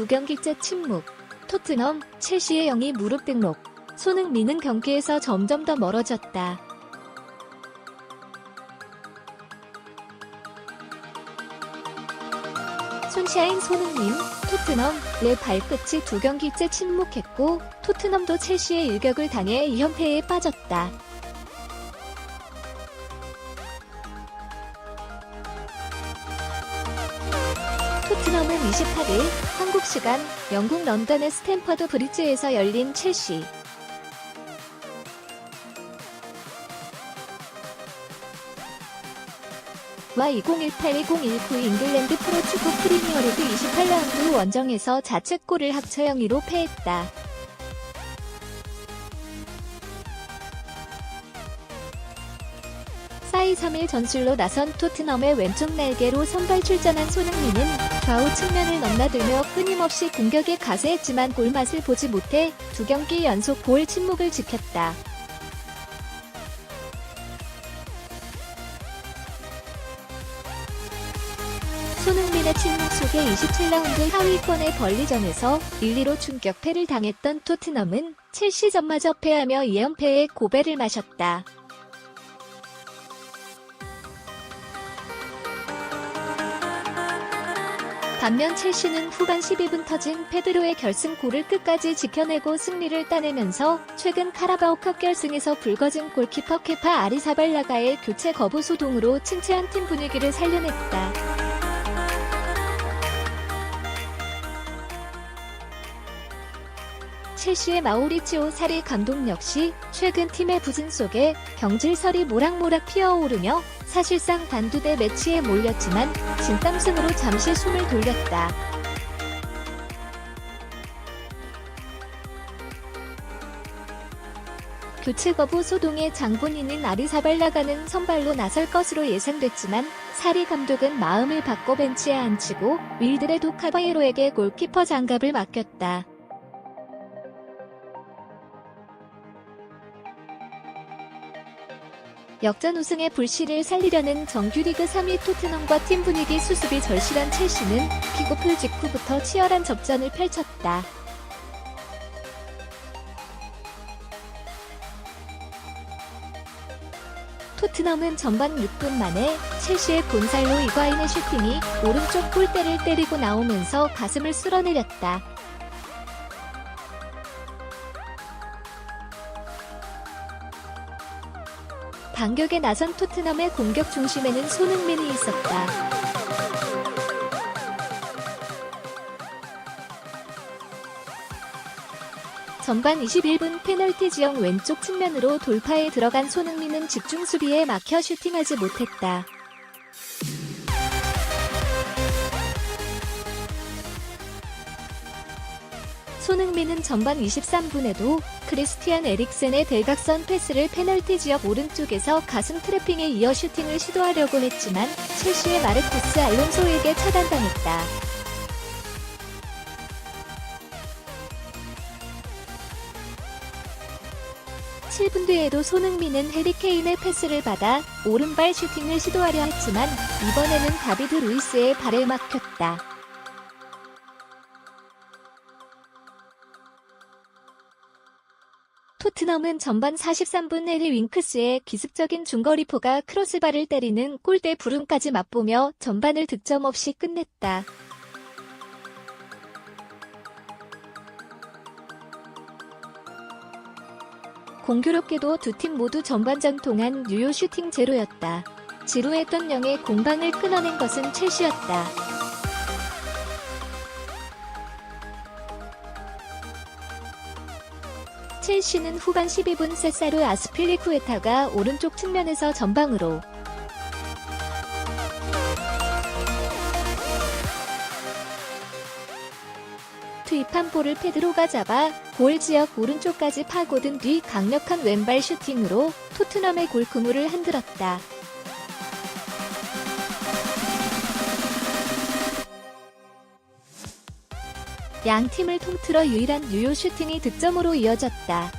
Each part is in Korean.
두 경기째 침묵. 토트넘, 첼시의 영이 무릎 등록. 손흥민은 경기에서 점점 더 멀어졌다. 손샤인 손흥민, 토트넘의 발끝이 두 경기째 침묵했고 토트넘도 첼시의 일격을 당해 2연패에 빠졌다. 토트넘은 28일 한국 시간 영국 런던의 스탬퍼드 브리지에서 열린 첼시 와 2018-2019 잉글랜드 프로축구 프리미어리그 28라운드 원정에서 자책골을 합쳐 0-2로 패했다. 사이 3일 전술로 나선 토트넘의 왼쪽 날개로 선발 출전한 손흥민은 좌우 측면을 넘나들며 끊임없이 공격에 가세했지만 골맛을 보지 못해 두 경기 연속 골 침묵을 지켰다. 손흥민의 침묵 속에 27라운드 하위권의 벌리전에서 1-2로 충격패를 당했던 토트넘은 첼시전마저 패하며 2연패의 고배를 마셨다. 반면 첼시는 후반 12분 터진 페드로의 결승골을 끝까지 지켜내고 승리를 따내면서 최근 카라바오컵 결승에서 불거진 골키퍼 케파 아리사발라가의 교체 거부 소동으로 침체한 팀 분위기를 살려냈다. 첼시의 마우리치오 사리 감독 역시 최근 팀의 부진 속에 경질설이 모락모락 피어오르며 사실상 단두대 매치에 몰렸지만 진땀승으로 잠시 숨을 돌렸다. 교체 거부 소동의 장본인인 아리사발라가는 선발로 나설 것으로 예상됐지만 사리 감독은 마음을 바꿔 벤치에 앉히고 윌드레도 카바예로에게 골키퍼 장갑을 맡겼다. 역전 우승의 불씨를 살리려는 정규리그 3위 토트넘과 팀 분위기 수습이 절실한 첼시는 킥오프 직후부터 치열한 접전을 펼쳤다. 토트넘은 전반 6분 만에 첼시의 곤살로 이과인의 슈팅이 오른쪽 골대를 때리고 나오면서 가슴을 쓸어내렸다. 반격에 나선 토트넘의 공격 중심에는 손흥민이 있었다. 전반 21분 페널티 지역 왼쪽 측면으로 돌파에 들어간 손흥민은 집중 수비에 막혀 슈팅하지 못했다. 손흥민은 전반 23분에도 크리스티안 에릭센의 대각선 패스를 페널티 지역 오른쪽에서 가슴 트래핑에 이어 슈팅을 시도하려고 했지만 첼시의 마르코스 알론소에게 차단당했다. (7분) 뒤에도 손흥민은 해리케인의 패스를 받아 오른발 슈팅을 시도하려 했지만 이번에는 다비드 루이스의 발에 막혔다. 토트넘은 전반 43분 해리 윙크스의 기습적인 중거리포가 크로스바를 때리는 골대 불운까지 맛보며 전반을 득점 없이 끝냈다. 공교롭게도 두 팀 모두 전반전 동안 유효 슈팅 제로였다. 지루했던 영의 공방을 끊어낸 것은 첼시였다. 첼시는 후반 12분 세사루 아스필리쿠에타가 오른쪽 측면에서 전방으로 투입한 볼을 페드로가 잡아 골 지역 오른쪽까지 파고든 뒤 강력한 왼발 슈팅으로 토트넘의 골 그물을 흔들었다. 양 팀을 통틀어 유일한 유효 슈팅이 득점으로 이어졌다.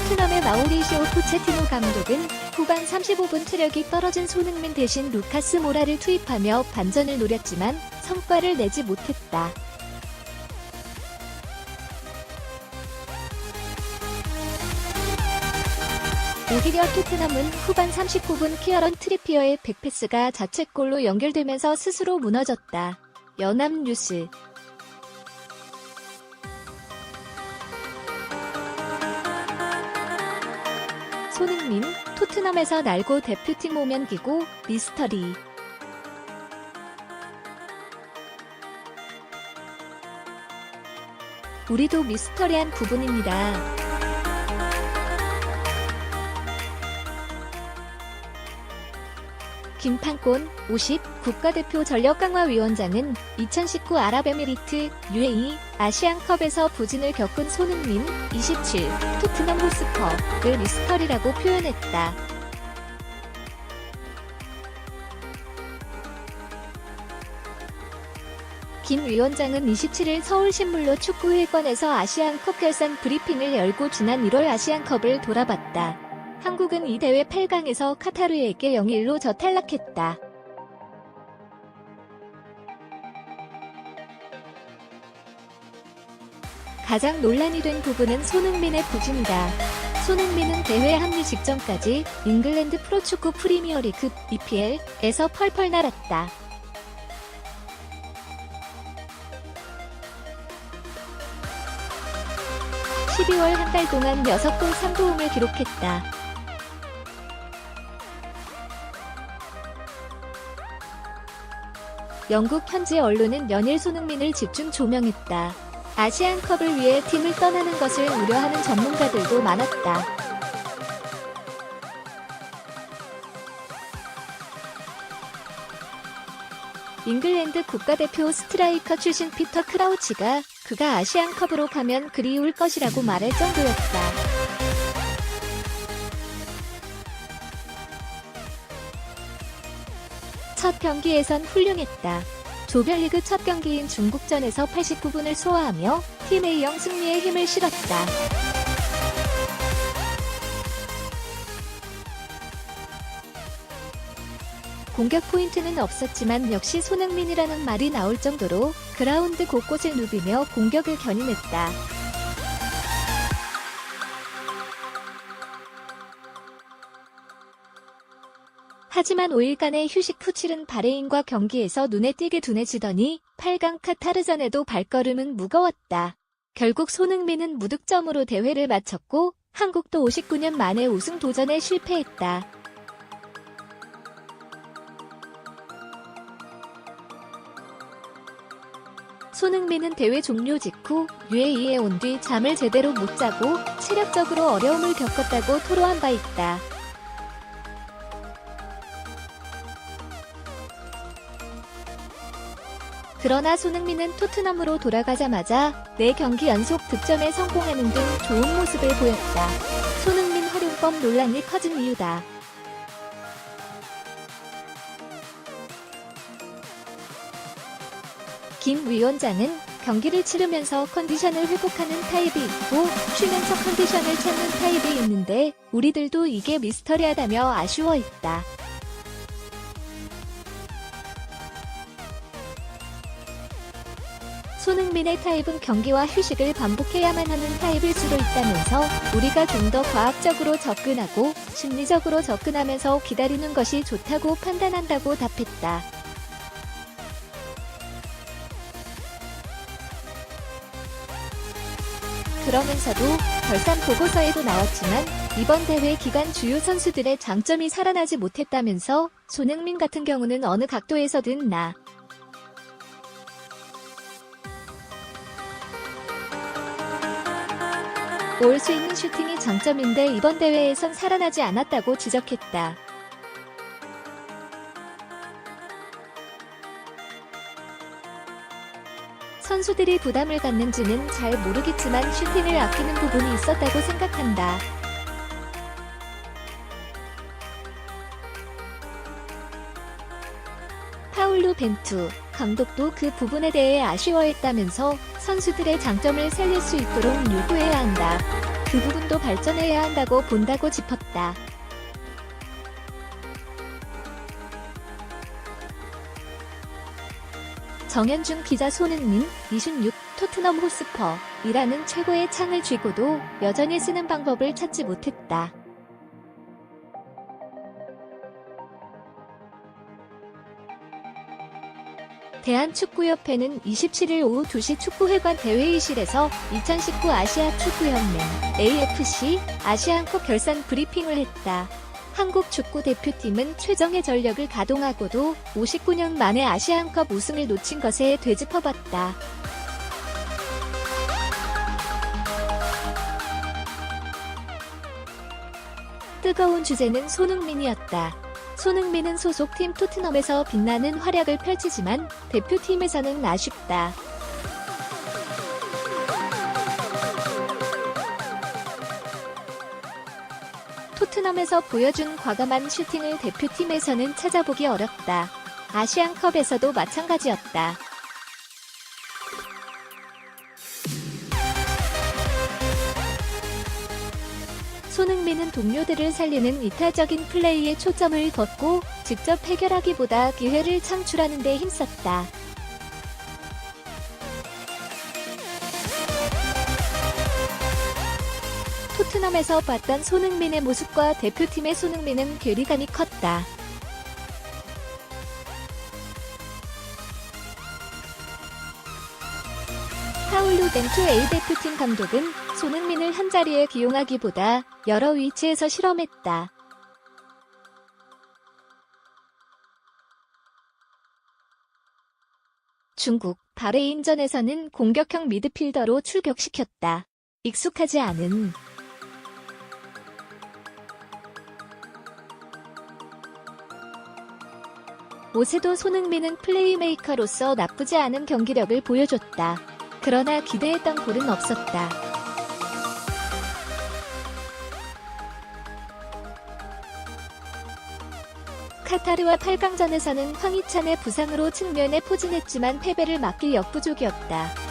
토트넘의 마우리시오 포체티노 감독은 후반 35분 체력이 떨어진 손흥민 대신 루카스 모라를 투입하며 반전을 노렸지만 성과를 내지 못했다. 오히려 토트넘은 후반 39분 키어런 트리피어의 백패스가 자책골로 연결되면서 스스로 무너졌다. 연합뉴스 손흥민, 토트넘에서 날고 대표팀 오면 기고, 미스터리. 우리도 미스터리한 부분입니다. 김판곤, 50, 국가대표 전력강화위원장은 2019 아랍에미리트, UAE, 아시안컵에서 부진을 겪은 손흥민, 27, 토트넘 호스퍼를 미스터리라고 표현했다. 김 위원장은 27일 서울신문로 축구회관에서 아시안컵 결산 브리핑을 열고 지난 1월 아시안컵을 돌아봤다. 한국은 이 대회 8강에서 카타르에게 0-1로 저탈락했다. 가장 논란이 된 부분은 손흥민의 부진이다. 손흥민은 대회 합류 직전까지 잉글랜드 프로축구 프리미어리그 EPL에서 펄펄 날았다. 12월 한 달 동안 6골 3도움을 기록했다. 영국 현지 언론은 연일 손흥민을 집중 조명했다. 아시안컵을 위해 팀을 떠나는 것을 우려하는 전문가들도 많았다. 잉글랜드 국가대표 스트라이커 출신 피터 크라우치가 그가 아시안컵으로 가면 그리울 것이라고 말할 정도였다. 첫 경기에선 훌륭했다. 조별리그 첫 경기인 중국전에서 89분을 소화하며 팀 A형 승리에 힘을 실었다. 공격 포인트는 없었지만 역시 손흥민이라는 말이 나올 정도로 그라운드 곳곳을 누비며 공격을 견인했다. 하지만 5일간의 휴식 후 치른 바레인과 경기에서 눈에 띄게 둔해지더니 8강 카타르전에도 발걸음은 무거웠다. 결국 손흥민은 무득점으로 대회를 마쳤고 한국도 59년 만에 우승 도전에 실패했다. 손흥민은 대회 종료 직후 UAE에 온 뒤 잠을 제대로 못 자고 체력적으로 어려움을 겪었다고 토로한 바 있다. 그러나 손흥민은 토트넘으로 돌아가자마자 4경기 연속 득점에 성공하는 등 좋은 모습을 보였다. 손흥민 활용법 논란이 커진 이유다. 김 위원장은 경기를 치르면서 컨디션을 회복하는 타입이 있고 쉬면서 컨디션을 찾는 타입이 있는데 우리들도 이게 미스터리하다며 아쉬워했다. 손흥민의 타입은 경기와 휴식을 반복해야만 하는 타입일 수도 있다면서 우리가 좀 더 과학적으로 접근하고 심리적으로 접근하면서 기다리는 것이 좋다고 판단한다고 답했다. 그러면서도 결산 보고서에도 나왔지만 이번 대회 기간 주요 선수들의 장점이 살아나지 못했다면서 손흥민 같은 경우는 어느 각도에서든 올 수 있는 슈팅이 장점인데 이번 대회에선 살아나지 않았다고 지적했다. 선수들이 부담을 갖는지는 잘 모르겠지만 슈팅을 아끼는 부분이 있었다고 생각한다. 파울루 벤투 감독도 그 부분에 대해 아쉬워했다면서 선수들의 장점을 살릴 수 있도록 요구해야 한다. 그 부분도 발전해야 한다고 본다고 짚었다. 정현중 기자 손흥민, 26, 토트넘 호스퍼이라는 최고의 창을 쥐고도 여전히 쓰는 방법을 찾지 못했다. 대한축구협회는 27일 오후 2시 축구회관 대회의실에서 2019 아시아 축구연맹 AFC 아시안컵 결산 브리핑을 했다. 한국 축구 대표팀은 최정예 전력을 가동하고도 59년 만에 아시안컵 우승을 놓친 것에 되짚어봤다. 뜨거운 주제는 손흥민이었다. 손흥민은 소속팀 토트넘에서 빛나는 활약을 펼치지만 대표팀에서는 아쉽다. 토트넘에서 보여준 과감한 슈팅을 대표팀에서는 찾아보기 어렵다. 아시안컵에서도 마찬가지였다. 손흥민은 동료들을 살리는 이타적인 플레이에 초점을 뒀고 직접 해결하기보다 기회를 창출하는 데 힘썼다. 토트넘에서 봤던 손흥민의 모습과 대표팀의 손흥민은 괴리감이 컸다. 파울루 벤투 A대표팀 감독은 손흥민을 한자리에 기용하기보다 여러 위치에서 실험했다. 중국 바레인전에서는 공격형 미드필더로 출격시켰다. 익숙하지 않은 옷에도 손흥민은 플레이메이커로서 나쁘지 않은 경기력을 보여줬다. 그러나 기대했던 골은 없었다. 카타르와 8강전에서는 황희찬의 부상으로 측면에 포진했지만 패배를 막기 역부족이었다.